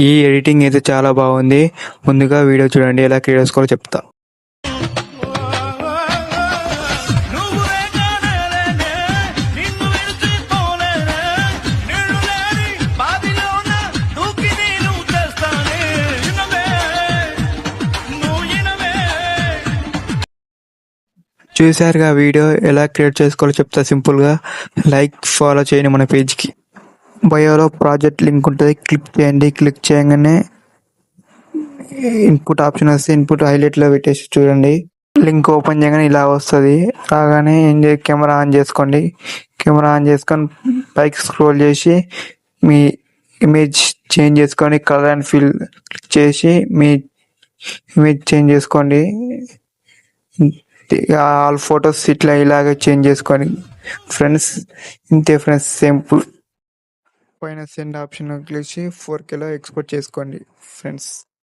ఈ ఎడిటింగ్ అయితే చాలా బాగుంది. ముందుగా వీడియో చూడండి, ఎలా క్రియేట్ చేసుకోవాలో చెప్తా. చూసారుగా వీడియో ఎలా క్రియేట్ చేసుకోవాలో చెప్తా సింపుల్గా. లైక్, ఫాలో చేయండి మన పేజ్కి. బయోలో ప్రాజెక్ట్ లింక్ ఉంటుంది, క్లిక్ చేయండి. క్లిక్ చేయగానే ఇన్పుట్ ఆప్షన్ వస్తే ఇన్పుట్ హైలైట్లో పెట్టేసి చూడండి. లింక్ ఓపెన్ చేయగానే ఇలా వస్తుంది. రాగానే కెమెరా ఆన్ చేసుకోండి. కెమెరా ఆన్ చేసుకొని పైకి స్క్రోల్ చేసి మీ ఇమేజ్ చేంజ్ చేసుకొని కలర్ అండ్ ఫిల్ క్లిక్ చేసి మీ ఇమేజ్ చేంజ్ చేసుకోండి. ఆల్ ఫొటోస్ ఇలాగే చేంజ్ చేసుకోండి ఫ్రెండ్స్. ఇంతే ఫ్రెండ్స్, సింపుల్. పైన సెండ్ ఆప్షన్ క్లిక్ చేసి 4Kలో ఎక్స్పోర్ట్ చేసుకోండి ఫ్రెండ్స్.